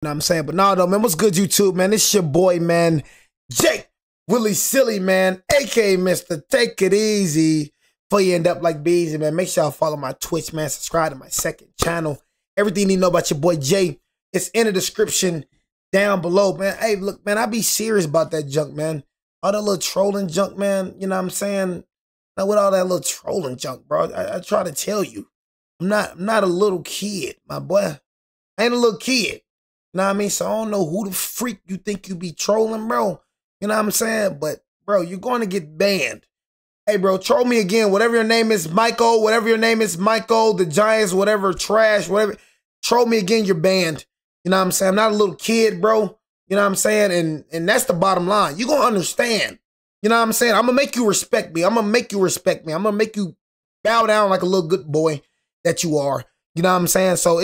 know what I'm saying? But nah, though, man, what's good, YouTube, man? It's your boy, man, Jake Willie Silly, man, aka Mr. Take It Easy before you end up like Beezy, man. Make sure y'all follow my Twitch, man. Subscribe to my second channel. Everything you need to know about your boy Jay, it's in the description down below, man. Hey, look, man, I be serious about that junk, man. All that little trolling junk, man. You know what I'm saying? Not with all that little trolling junk, bro. I try to tell you, I'm not a little kid, my boy. I ain't a little kid. You know what I mean? So I don't know who the freak you think you be trolling, bro. You know what I'm saying? But, bro, you're going to get banned. Hey, bro, troll me again. Whatever your name is, Michael. Whatever your name is, Michael. The Giants, whatever, trash, whatever. Troll me again, you're banned. You know what I'm saying? I'm not a little kid, bro. You know what I'm saying? And that's the bottom line. You're going to understand. You know what I'm saying? I'm going to make you respect me. I'm going to make you respect me. I'm going to make you bow down like a little good boy that you are. You know what I'm saying? So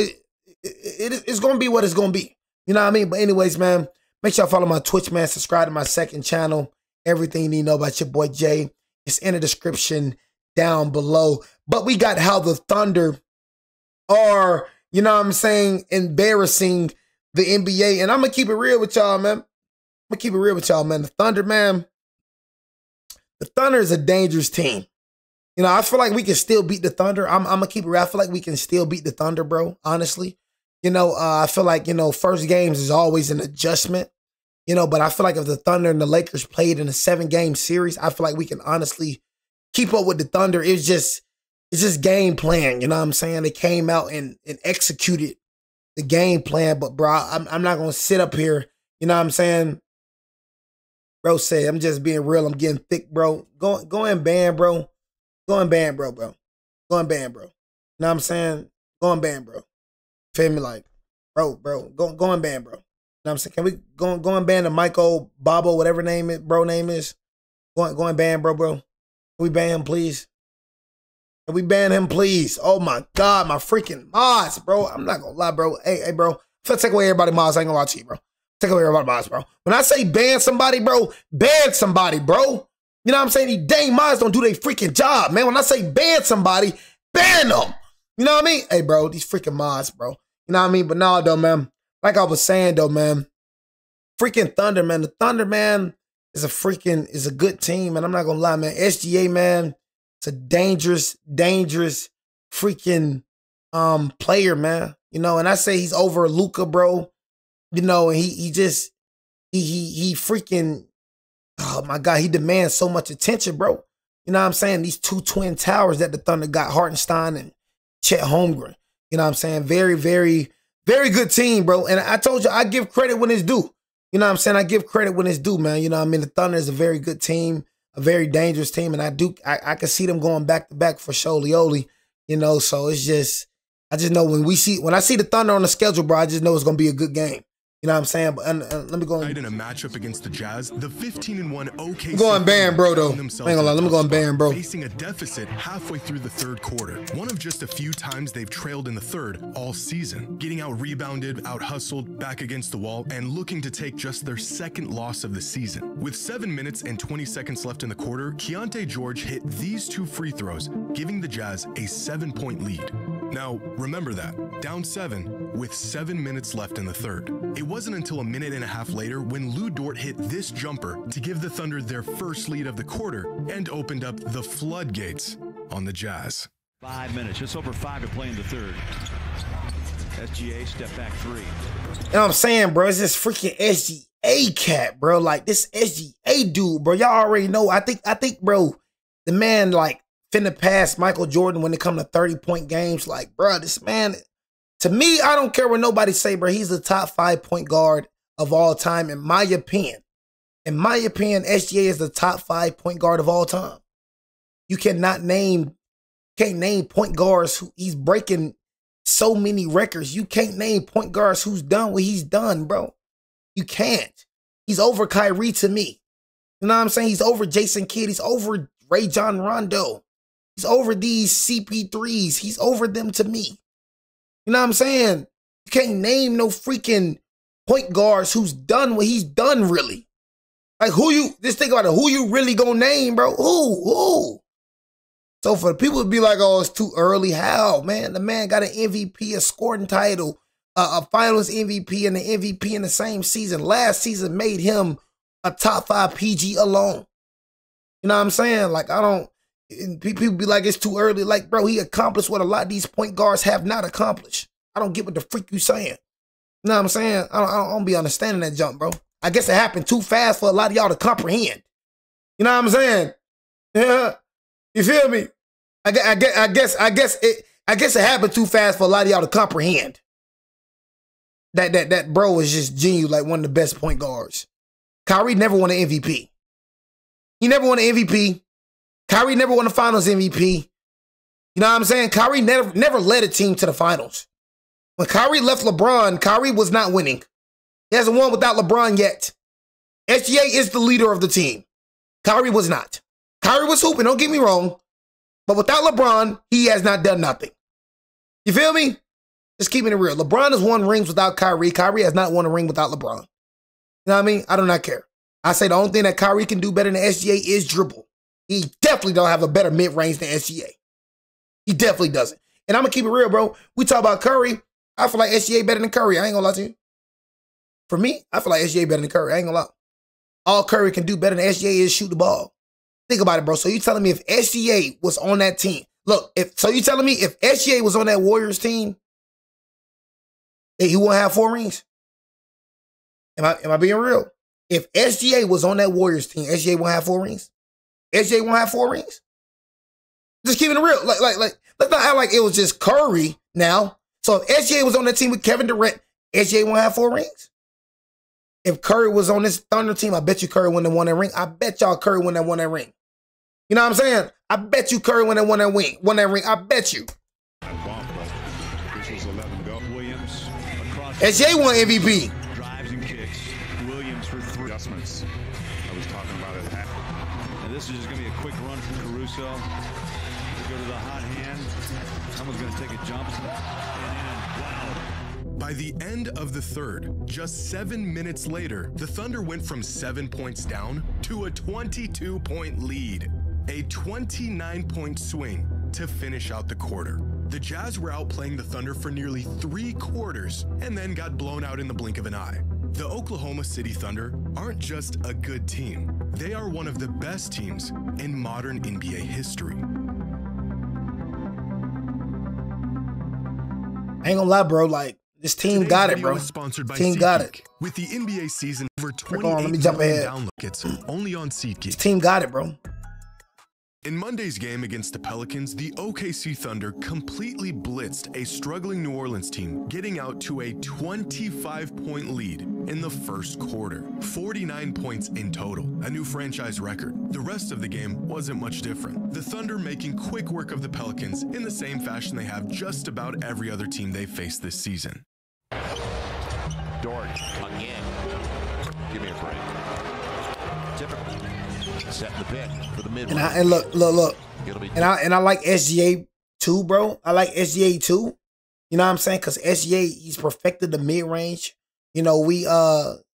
it's going to be what it's going to be. You know what I mean? But anyways, man, make sure y'all follow my Twitch, man. Subscribe to my second channel. Everything you need to know about your boy Jay, it's in the description down below. But we got how the Thunder are, you know what I'm saying, embarrassing the NBA. And I'm going to keep it real with y'all, man. I'm going to keep it real with y'all, man. The Thunder, man, the Thunder is a dangerous team. You know, I feel like we can still beat the Thunder. I'm going to keep it real. I feel like we can still beat the Thunder, bro, honestly. You know, I feel like, you know, first games is always an adjustment, you know, but I feel like if the Thunder and the Lakers played in a 7-game series, I feel like we can honestly keep up with the Thunder. It's just game plan, you know what I'm saying? They came out and executed the game plan, but bro, I'm not going to sit up here, you know what I'm saying? Bro said, I'm just being real. I'm getting thick, bro. Go and ban, bro. Go and ban, bro. Go and ban, bro. You know what I'm saying? Go and ban, bro. Feel me? Like, bro, go and ban, bro. You know what I'm saying? Can we go and ban the Michael, Bobo, whatever name it, bro name is? Go and ban, bro. Can we ban him, please? Can we ban him, please? Oh my God, my freaking mods, bro. I'm not gonna lie, bro. Hey, bro. If I take away everybody's mods, I ain't gonna lie to you, bro. Take away everybody's mods, bro. When I say ban somebody, bro, ban somebody, bro. You know what I'm saying? These dang mods don't do their freaking job, man. When I say ban somebody, ban them. You know what I mean? Hey, bro, these freaking mods, bro. You know what I mean? But nah, though, man. Like I was saying, though, man. Freaking Thunder, man. The Thunder, man, is a good team, and I'm not gonna lie, man. SGA, man, it's a dangerous freaking player, man. You know, and I say he's over Luka, bro. You know, and he freaking, oh my God, he demands so much attention, bro. You know what I'm saying? These two twin towers that the Thunder got, Hartenstein and Chet Holmgren. You know what I'm saying? Very, very, very good team, bro. And I told you, I give credit when it's due. You know what I'm saying? I give credit when it's due, man. You know what I mean? The Thunder is a very good team, a very dangerous team. And I can see them going back to back for Sholioli, you know? So it's just, I just know when I see the Thunder on the schedule, bro, I just know it's going to be a good game. You know what I'm saying? But let me go in a matchup against the Jazz, the 15-1 OKC. Go and ban, bro, though. I ain't gonna lie. Let me go and ban, bro. Facing a deficit halfway through the third quarter. One of just a few times they've trailed in the third all season. Getting out-rebounded, out-hustled, back against the wall, and looking to take just their second loss of the season. With 7 minutes and 20 seconds left in the quarter, Keyonte George hit these 2 free throws, giving the Jazz a 7-point lead. Now, remember that. Down 7 with 7 minutes left in the third. It wasn't until a minute and a half later when Lou Dort hit this jumper to give the Thunder their first lead of the quarter and opened up the floodgates on the Jazz. 5 minutes, just over 5 to play in the third. SGA step back 3. You know what I'm saying, bro? It's this freaking SGA cat, bro. Like this SGA dude, bro. Y'all already know. I think, bro, the man like finna pass Michael Jordan when it come to 30-point games. Like, bro, this man, to me, I don't care what nobody say, bro. He's the top 5-point guard of all time, in my opinion. In my opinion, SGA is the top 5-point guard of all time. You can't name point guards who he's breaking so many records. You can't name point guards who's done what he's done, bro. You can't. He's over Kyrie to me. You know what I'm saying? He's over Jason Kidd. He's over Ray John Rondo. He's over these CP3s. He's over them to me. You know what I'm saying? You can't name no freaking point guards who's done what he's done, really. Like, just think about it. Who you really gonna name, bro? Who? So for the people to be like, oh, it's too early, how, man? The man got an MVP, a scoring title, a finals MVP and the MVP in the same season. Last season made him a top 5 PG alone. You know what I'm saying? Like, I don't, people be like, it's too early. Like, bro, he accomplished what a lot of these point guards have not accomplished. I don't get what the freak you saying. You know what I'm saying? I don't be understanding that jump, bro. I guess it happened too fast for a lot of y'all to comprehend. You know what I'm saying? Yeah. You feel me? I guess it happened too fast for a lot of y'all to comprehend. That bro is just genuine, like one of the best point guards. Kyrie never won an MVP. He never won an MVP. Kyrie never won a finals MVP. You know what I'm saying? Kyrie never led a team to the finals. When Kyrie left LeBron, Kyrie was not winning. He hasn't won without LeBron yet. SGA is the leader of the team. Kyrie was not. Kyrie was hooping, don't get me wrong. But without LeBron, he has not done nothing. You feel me? Just keeping it real. LeBron has won rings without Kyrie. Kyrie has not won a ring without LeBron. You know what I mean? I do not care. I say the only thing that Kyrie can do better than SGA is dribble. He definitely don't have a better mid-range than SGA. He definitely doesn't. And I'm going to keep it real, bro. We talk about Curry. I feel like SGA better than Curry. I ain't going to lie to you. For me, I feel like SGA better than Curry. I ain't going to lie. All Curry can do better than SGA is shoot the ball. Think about it, bro. So you telling me if SGA was on that team, look, so you telling me if SGA was on that Warriors team, he won't have 4 rings? Am I being real? If SGA was on that Warriors team, SGA won't have 4 rings? SGA won't have 4 rings? Just keeping it real. Like, let's not act like it was just Curry now. So if SGA was on that team with Kevin Durant, SGA won't have 4 rings? If Curry was on this Thunder team, I bet you Curry wouldn't have won that ring. I bet y'all Curry wouldn't have won that ring. You know what I'm saying? I bet you Curry wouldn't have won that ring. I bet you. Williams SGA won MVP. drives and kicks. Williams for 3 adjustments. I was talking about it. And this is just going to be a quick run from Caruso. Go to the hot hand. Someone's going to take a jump. Wow. By the end of the third, just 7 minutes later, the Thunder went from 7 points down to a 22-point lead. A 29-point swing to finish out the quarter. The Jazz were outplaying the Thunder for nearly 3 quarters and then got blown out in the blink of an eye. The Oklahoma City Thunder aren't just a good team. They are one of the best teams in modern NBA history. I ain't gonna lie, bro. Like, this team Today's got it, video bro. is sponsored by Team got SeatGeek. With the NBA season over Hold on, let me 28 jump million ahead. downloads only on This SeatGeek. team got it, bro. In Monday's game against the Pelicans, the OKC Thunder completely blitzed a struggling New Orleans team, getting out to a 25-point lead in the first quarter. 49 points in total, a new franchise record. The rest of the game wasn't much different. The Thunder making quick work of the Pelicans in the same fashion they have just about every other team they've faced this season. Dort again. Give me a break. Typical. Setting the pick for the mid. And look. And I like SGA too, bro. I like SGA too. You know what I'm saying? Because SGA, he's perfected the mid-range. You know, we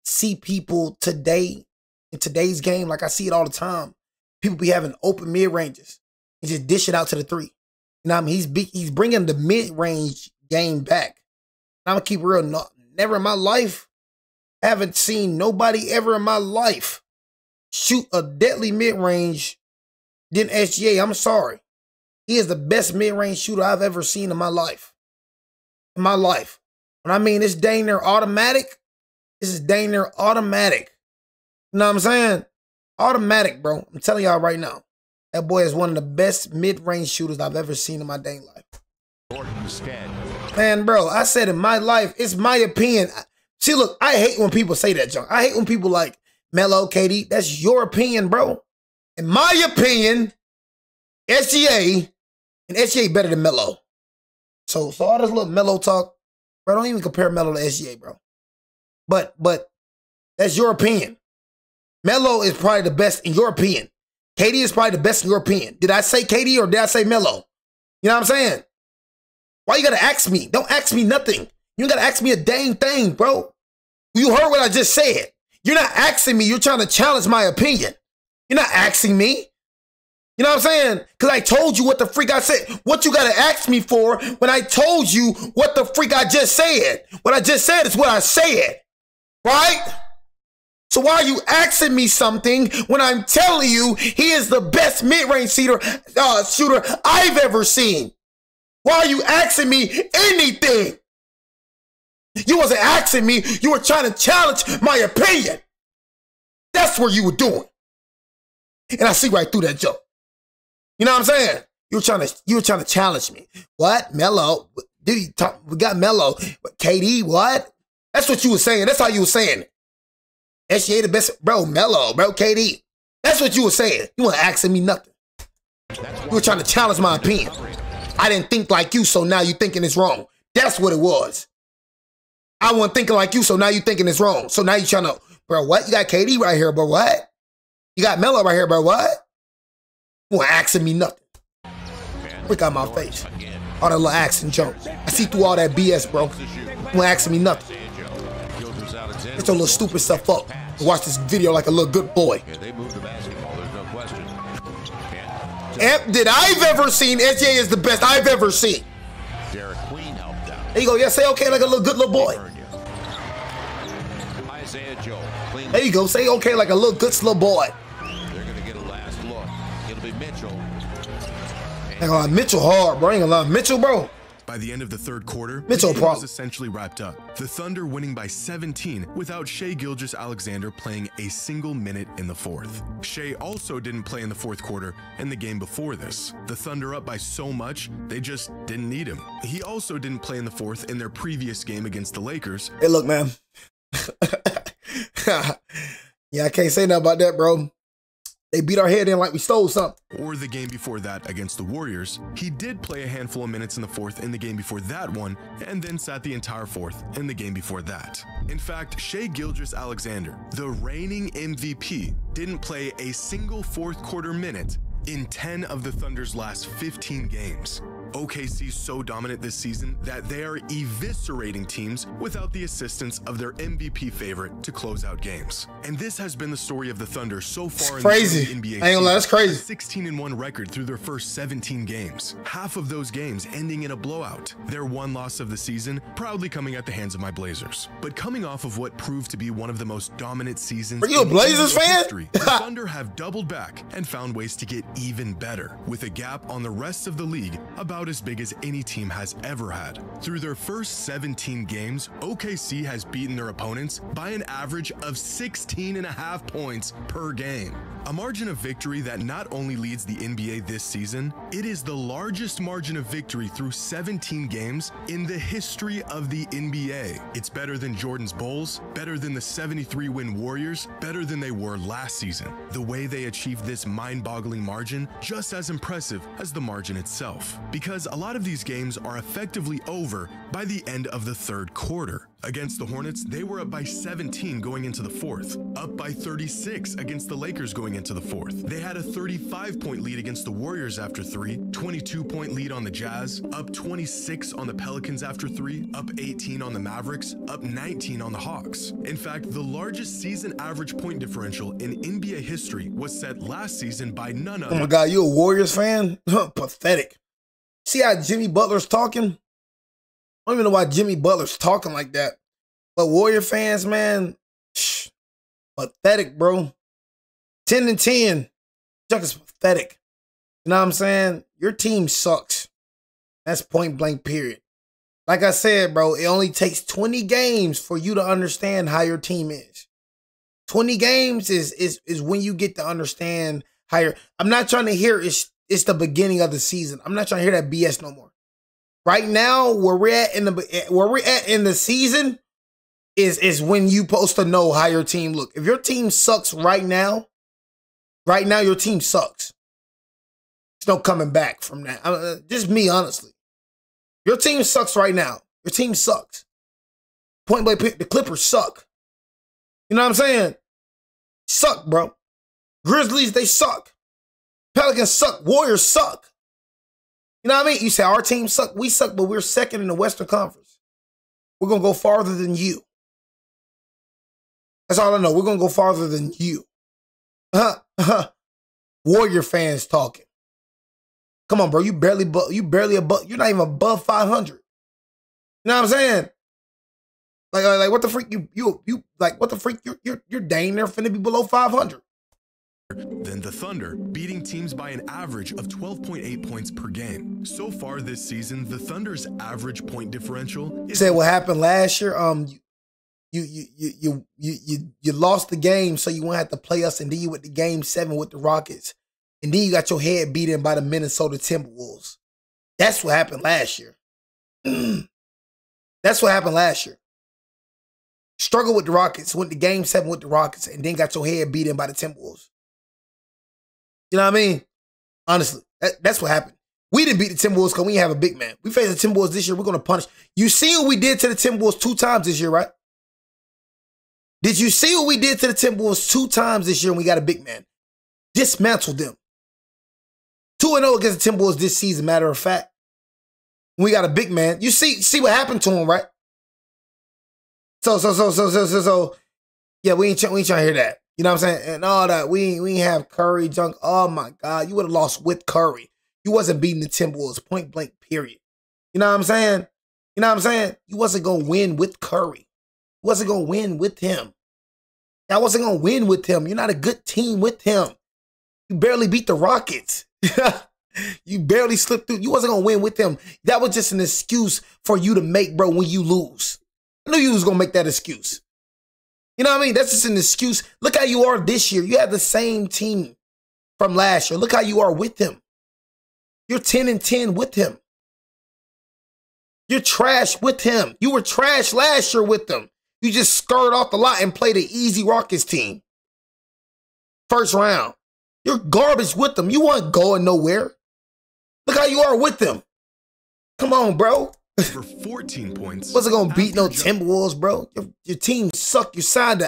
see people today, in today's game, like I see it all the time. People be having open mid-ranges and just dish it out to the 3. You know what I mean? He's bringing the mid-range game back. I'm going to keep it real. No, never in my life, I haven't seen nobody ever in my life shoot a deadly mid-range than SGA. I'm sorry. He is the best mid-range shooter I've ever seen in my life. In my life. When I mean it's dang near automatic, this is dang near automatic. You know what I'm saying? Automatic, bro. I'm telling y'all right now. That boy is one of the best mid-range shooters I've ever seen in my dang life. Man, bro, I said in my life, it's my opinion. See, look, I hate when people say that, John. I hate when people like, Melo, KD, that's your opinion, bro. In my opinion, SGA and SGA better than Melo. So all this little Melo talk, bro, don't even compare Melo to SGA, bro. But that's your opinion. Melo is probably the best in your opinion. KD is probably the best in your opinion. Did I say KD or did I say Melo? You know what I'm saying? Why you gotta ask me? Don't ask me nothing. You gotta ask me a dang thing, bro. You heard what I just said. You're not asking me. You're trying to challenge my opinion. You're not asking me. You know what I'm saying? Because I told you what the freak I said. What you got to ask me for when I told you what the freak I just said. What I just said is what I said. Right? So why are you asking me something when I'm telling you he is the best mid-range shooter I've ever seen? Why are you asking me anything? You wasn't asking me. You were trying to challenge my opinion. That's what you were doing. And I see right through that joke. You know what I'm saying? You were trying to challenge me. What? Melo? Dude, we got Melo. KD, what? That's what you were saying. That's how you were saying it. SGA the best. Bro, Melo, bro, KD. That's what you were saying. You weren't asking me nothing. You were trying to challenge my opinion. I didn't think like you, so now you thinking it's wrong. That's what it was. I wasn't thinking like you, so now you thinking it's wrong. So now you trying to, bro, what? You got KD right here, bro, what? You got Melo right here, bro, what? You weren't asking me nothing. Freak out my face. All that little accent junk. I see through all that BS, bro. You weren't asking me nothing. Get your little stupid stuff up and watch this video like a little good boy. They moved the basketball, there's no question. Did I've ever seen SGA is the best I've ever seen. Derek Queen helped out. There you go. Yeah, say okay like a little good little boy. Isaiah Joe. There you go. Say okay like a little good little boy. They're going to get a last look. It'll be Mitchell. Ain't gonna lie, Mitchell hard, bro. Ain't gonna lie. Mitchell, bro. By the end of the third quarter, Mitchell the game was essentially wrapped up. The Thunder winning by 17 without Shai Gilgeous-Alexander playing a single minute in the fourth. Shai also didn't play in the fourth quarter in the game before this. The Thunder up by so much, they just didn't need him. He also didn't play in the fourth in their previous game against the Lakers. Hey, look, man. Yeah, I can't say nothing about that, bro. They beat our head in like we stole something. Or the game before that against the Warriors. He did play a handful of minutes in the fourth in the game before that one, and then sat the entire fourth in the game before that. In fact, Shai Gilgeous-Alexander, the reigning MVP, didn't play a single fourth quarter minute in 10 of the Thunder's last 15 games. OKC's so dominant this season that they are eviscerating teams without the assistance of their MVP favorite to close out games. And this has been the story of the Thunder so far in the NBA season. I ain't gonna lie, that's crazy. 16-1 record through their first 17 games. Half of those games ending in a blowout. Their one loss of the season proudly coming at the hands of my Blazers. But coming off of what proved to be one of the most dominant seasons. Are you a Blazers fan? History, the Thunder have doubled back and found ways to get even better, with a gap on the rest of the league about as big as any team has ever had. Through their first 17 games, OKC has beaten their opponents by an average of 16.5 points per game. A margin of victory that not only leads the NBA this season, it is the largest margin of victory through 17 games in the history of the NBA. It's better than Jordan's Bulls, better than the 73-win Warriors, better than they were last season. The way they achieved this mind-boggling margin, just as impressive as the margin itself. Because a lot of these games are effectively over by the end of the third quarter. Against the Hornets, they were up by 17 going into the fourth, up by 36 against the Lakers going into the fourth. They had a 35-point lead against the Warriors after 3, 22-point lead on the Jazz, up 26 on the Pelicans after 3, up 18 on the Mavericks, up 19 on the Hawks. In fact, the largest season average point differential in NBA history was set last season by none other. Oh my God, you a Warriors fan? Pathetic. See how Jimmy Butler's talking? I don't even know why Jimmy Butler's talking like that. But Warrior fans, man, pathetic, bro. 10-10. Chuck is pathetic. You know what I'm saying? Your team sucks. That's point blank, period. Like I said, bro, it only takes 20 games for you to understand how your team is. 20 games is when you get to understand how your... I'm not trying to hear it's the beginning of the season. I'm not trying to hear that BS no more. Right now, where we're at in the season is when you supposed to know how your team look. If your team sucks right now your team sucks. There's no coming back from that. Just me, honestly. Your team sucks right now. Your team sucks. Point blank, the Clippers suck. You know what I'm saying? Suck, bro. Grizzlies, they suck. Pelicans suck. Warriors suck. You know what I mean? You say our team suck. We suck, but we're second in the Western Conference. We're going to go farther than you. That's all I know. We're going to go farther than you. Warrior fans talking. Come on, bro. You barely above. You're not even above 500. You know what I'm saying? Like what the freak? You like what the freak? You're dang near finna be below 500. Than the Thunder, beating teams by an average of 12.8 points per game. So far this season, the Thunder's average point differential is... Say what happened last year. You lost the game, so you won't have to play us, and then you went to Game 7 with the Rockets, and then you got your head beat in by the Minnesota Timberwolves. That's what happened last year. That's what happened last year. Struggled with the Rockets, went to Game 7 with the Rockets, and then got your head beat in by the Timberwolves. You know what I mean? Honestly, that's what happened. We didn't beat the Timberwolves because we didn't have a big man. We faced the Timberwolves this year. We're going to punish. You see what we did to the Timberwolves 2 times this year, right? Did you see what we did to the Timberwolves 2 times this year when we got a big man? Dismantled them. 2-0 against the Timberwolves this season, matter of fact. When we got a big man. You see what happened to him, right? So, yeah, we ain't trying to hear that. You know what I'm saying? And all that. We ain't have Curry, junk. Oh, my God. You would have lost with Curry. You wasn't beating the Timberwolves, point blank, period. You know what I'm saying? You know what I'm saying? You wasn't going to win with Curry. You wasn't going to win with him. I wasn't going to win with him. You're not a good team with him. You barely beat the Rockets. You barely slipped through. You wasn't going to win with him. That was just an excuse for you to make, bro, when you lose. I knew you was going to make that excuse. You know what I mean? That's just an excuse. Look how you are this year. You have the same team from last year. Look how you are with him. You're 10-10 with him. You're trash with him. You were trash last year with him. You just skirted off the lot and played an easy Rockets team. First round. You're garbage with them. You weren't going nowhere. Look how you are with them. Come on, bro. For 14 points. Wasn't gonna beat no Timberwolves, bro. Your team sucked. You signed a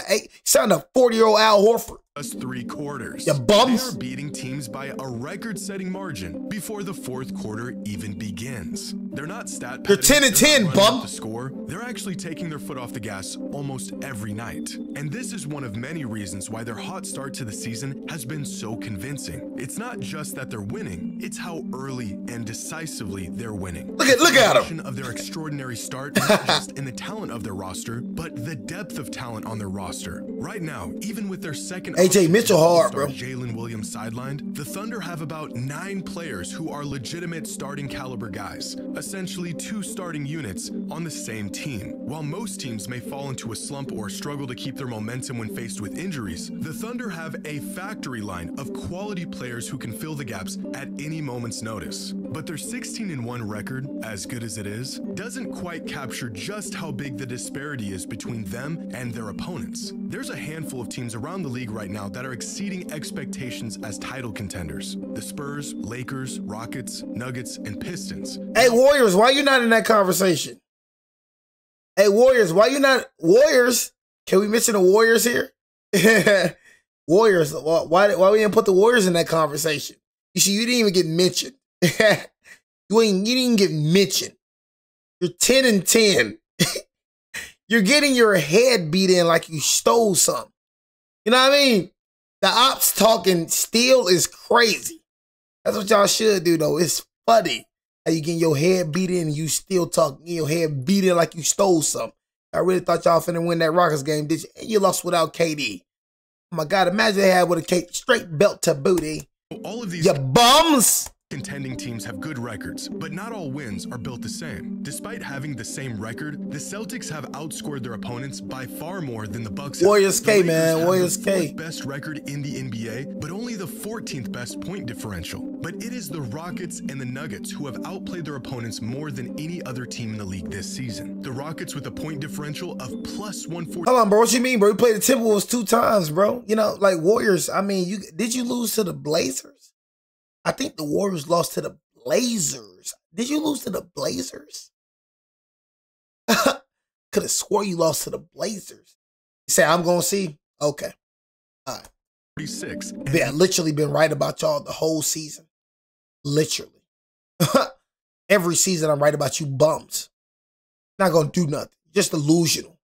40-year-old Al Horford. Just 3 quarters. You bums. They are beating teams by a record-setting margin before the 4th quarter even begins. They're not stat padding. You're 10-10, bum. The score. They're actually taking their foot off the gas almost every night. And this is one of many reasons why their hot start to the season has been so convincing. It's not just that they're winning, it's how early and decisively they're winning. Look at them. Of their extraordinary start, not just in the talent of their roster, but the depth of talent on their roster. Right now, even with their second AJ Mitchell hard, bro. Jalen Williams sidelined, the Thunder have about 9 players who are legitimate starting caliber guys, essentially 2 starting units on the same team. While most teams may fall into a slump or struggle to keep their momentum when faced with injuries, the Thunder have a factory line of quality players who can fill the gaps at any moment's notice. But their 16-1 record, as good as it is, doesn't quite capture just how big the disparity is between them and their opponents. There's a handful of teams around the league right now that are exceeding expectations as title contenders. The Spurs, Lakers, Rockets, Nuggets, and Pistons. Hey, Warriors, why you not in that conversation? Hey, Warriors, why you not? Warriors? Can we mention the Warriors here? Warriors, why we didn't put the Warriors in that conversation? You see, you didn't even get mentioned. You didn't get mentioned. You're 10-10. You're getting your head beat in like you stole something. You know what I mean? The ops talking steal is crazy. That's what y'all should do, though. It's funny how you getting your head beat in and you still talking your head beat in like you stole something. I really thought y'all finna win that Rockets game, did you? And you lost without KD. Oh my God, imagine they had with a straight belt to booty. All of these you bums. Contending teams have good records, but not all wins are built the same. Despite having the same record, the Celtics have outscored their opponents by far more than the Bucks. Warriors K, man. Warriors K. Best record in the NBA, but only the 14th best point differential. But it is the Rockets and the Nuggets who have outplayed their opponents more than any other team in the league this season. The Rockets with a point differential of +140. Hold on, bro. What you mean, bro? We played the Timberwolves 2 times, bro. You know, like Warriors. I mean, did you lose to the Blazers? I think the Warriors lost to the Blazers. Did you lose to the Blazers? Could have swore you lost to the Blazers. You say, I'm going to see? Okay. All right. 46. Yeah, literally been right about y'all the whole season. Literally. Every season I'm right about you bums. Not going to do nothing. Just delusional.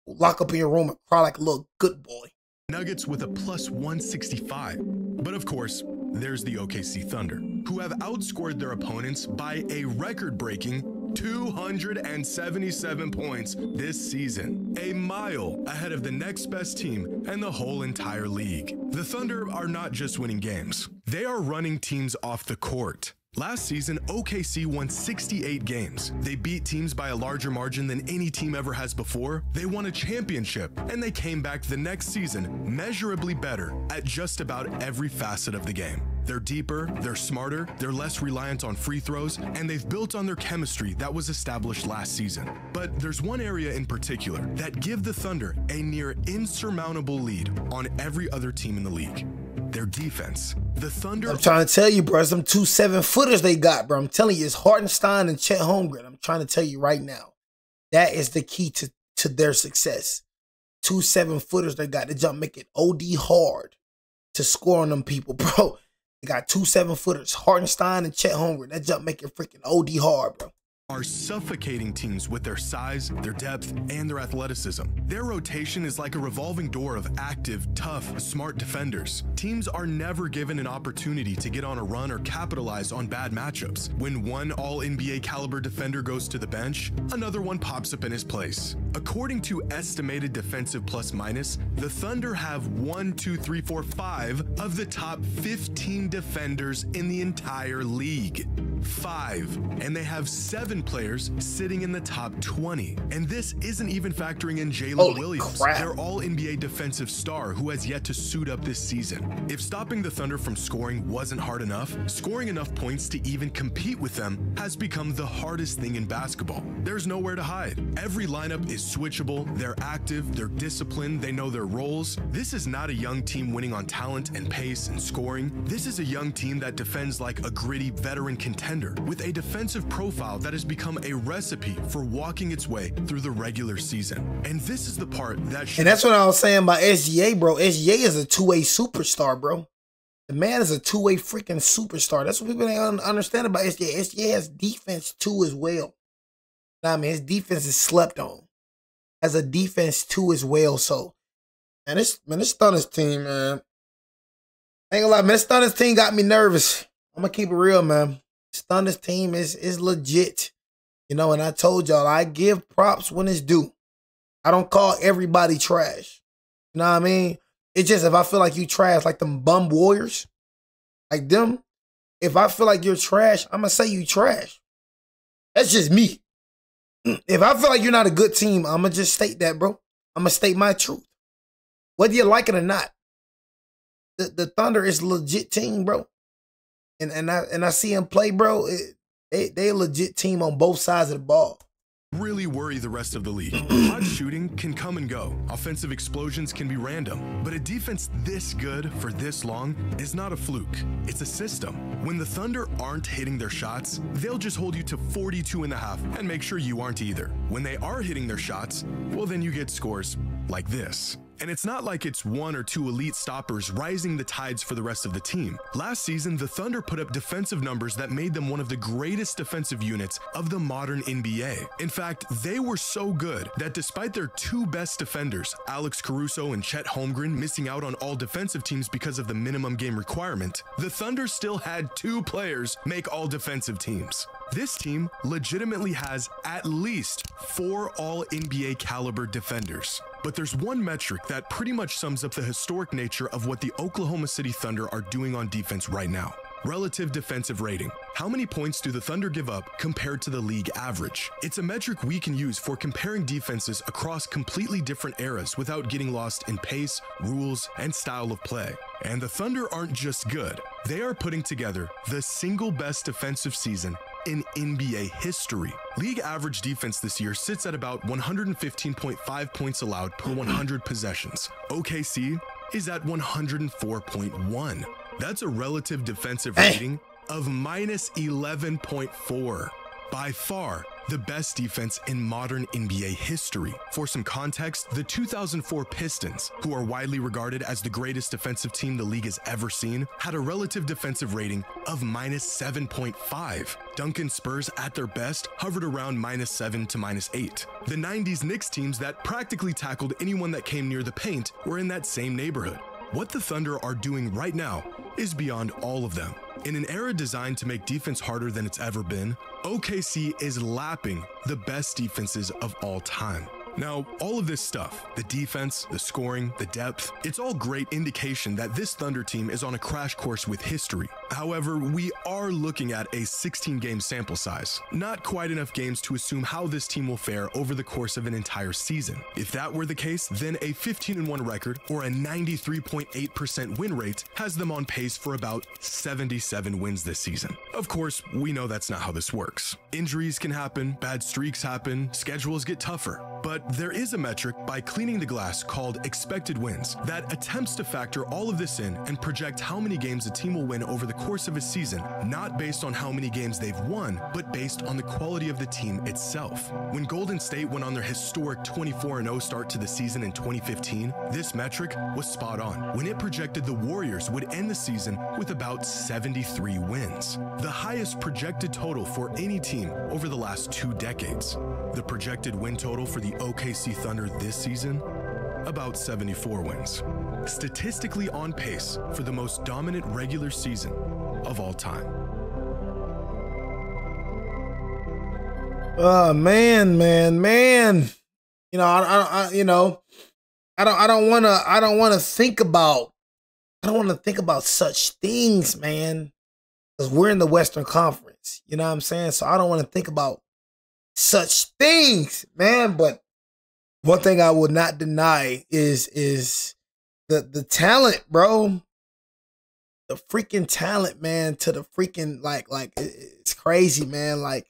Lock up in your room and cry like a little good boy. Nuggets with a +165. But of course, there's the OKC Thunder, who have outscored their opponents by a record-breaking 277 points this season, a mile ahead of the next best team and the whole entire league. The Thunder are not just winning games, they are running teams off the court. Last season, OKC won 68 games. They beat teams by a larger margin than any team ever has before. They won a championship, and they came back the next season measurably better at just about every facet of the game. They're deeper, they're smarter, they're less reliant on free throws, and they've built on their chemistry that was established last season. But there's one area in particular that give the Thunder a near insurmountable lead on every other team in the league. Their defense. The Thunder. I'm trying to tell you, bro, some 2 7-footers they got, bro. I'm telling you, it's Hartenstein and Chet Holmgren. I'm trying to tell you right now. That is the key to their success. 2 7-footers they got. The jump make it OD hard to score on them people, bro. They got 2 7-footers, Hartenstein and Chet Holmgren. That jump make it freaking OD hard, bro. Are suffocating teams with their size, their depth, and their athleticism. Their rotation is like a revolving door of active, tough, smart defenders. Teams are never given an opportunity to get on a run or capitalize on bad matchups. When one all-NBA caliber defender goes to the bench, another one pops up in his place. According to estimated defensive plus minus, the Thunder have 5 of the top 15 defenders in the entire league. 5. And they have 7 players sitting in the top 20. And this isn't even factoring in Jalen Williams, their all-NBA defensive star who has yet to suit up this season. If stopping the Thunder from scoring wasn't hard enough, scoring enough points to even compete with them has become the hardest thing in basketball. There's nowhere to hide. Every lineup is switchable, they're active, they're disciplined, they know their roles. This is not a young team winning on talent and pace and scoring. This is a young team that defends like a gritty veteran contender with a defensive profile that has become a recipe for walking its way through the regular season. And this is the part that and that's what I was saying about SGA, bro. SGA is a two-way superstar, bro. The man is a two-way freaking superstar. That's what people don't understand about SGA. SGA has defense too as well. I mean, his defense is slept on. Has a defense too as well. So, man, this Thunder's team, man. I ain't gonna lie, man. This Thunder's team got me nervous. I'm gonna keep it real, man. This Thunder's team is legit. You know, and I told y'all, I give props when it's due. I don't call everybody trash. You know what I mean? It's just if I feel like you trash, like them bum Warriors, like them, if I feel like you're trash, I'm going to say you trash. That's just me. If I feel like you're not a good team, I'm going to just state that, bro. I'm going to state my truth. Whether you like it or not. The Thunder is a legit team, bro. And I see him play, bro. They a legit team on both sides of the ball. Really worry the rest of the league. Hot shooting can come and go. Offensive explosions can be random. But a defense this good for this long is not a fluke. It's a system. When the Thunder aren't hitting their shots, they'll just hold you to 42.5 and make sure you aren't either. When they are hitting their shots, well, then you get scores like this. And it's not like it's 1 or 2 elite stoppers rising the tides for the rest of the team. Last season, the Thunder put up defensive numbers that made them one of the greatest defensive units of the modern NBA. In fact, they were so good that despite their 2 best defenders, Alex Caruso and Chet Holmgren, missing out on all defensive teams because of the minimum game requirement, the Thunder still had 2 players make all defensive teams. This team legitimately has at least 4 all-NBA caliber defenders. But there's one metric that pretty much sums up the historic nature of what the Oklahoma City Thunder are doing on defense right now. Relative defensive rating. How many points do the Thunder give up compared to the league average? It's a metric we can use for comparing defenses across completely different eras without getting lost in pace, rules, and style of play. And the Thunder aren't just good. They are putting together the single best defensive season in NBA history. League average defense this year sits at about 115.5 points allowed per 100 possessions. OKC is at 104.1. That's a relative defensive rating of -11.4. By far, the best defense in modern NBA history. For some context, the 2004 Pistons, who are widely regarded as the greatest defensive team the league has ever seen, had a relative defensive rating of -7.5. Duncan Spurs, at their best, hovered around -7 to -8. The 90s Knicks teams that practically tackled anyone that came near the paint were in that same neighborhood. What the Thunder are doing right now is beyond all of them. In an era designed to make defense harder than it's ever been, OKC is lapping the best defenses of all time. Now, all of this stuff, the defense, the scoring, the depth, it's all great indication that this Thunder team is on a crash course with history. However, we are looking at a 16-game sample size. Not quite enough games to assume how this team will fare over the course of an entire season. If that were the case, then a 15-1 record or a 93.8% win rate has them on pace for about 77 wins this season. Of course, we know that's not how this works. Injuries can happen, bad streaks happen, schedules get tougher. But there is a metric by Cleaning the Glass called expected wins that attempts to factor all of this in and project how many games a team will win over the course of a season, not based on how many games they've won, but based on the quality of the team itself. When Golden State went on their historic 24-0 start to the season in 2015, this metric was spot on when it projected the Warriors would end the season with about 73 wins, the highest projected total for any team over the last 2 decades. The projected win total for the OKC Thunder this season? About 74 wins. Statistically on pace for the most dominant regular season of all time. Man. You know, I don't want to think about such things, man. Because we're in the Western Conference. You know what I'm saying? So I don't want to think about such things, man. But one thing I would not deny is the talent, bro. The freaking talent, man, to the freaking like it's crazy, man. Like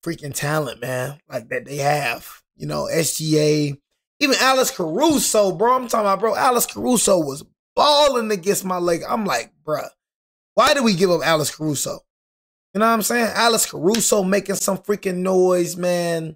freaking talent, man, like that they have. You know, SGA, even Alex Caruso, bro. I'm talking about, bro. Alex Caruso was balling against my leg. I'm like, bro, why did we give up Alex Caruso? You know what I'm saying? Alex Caruso making some freaking noise, man.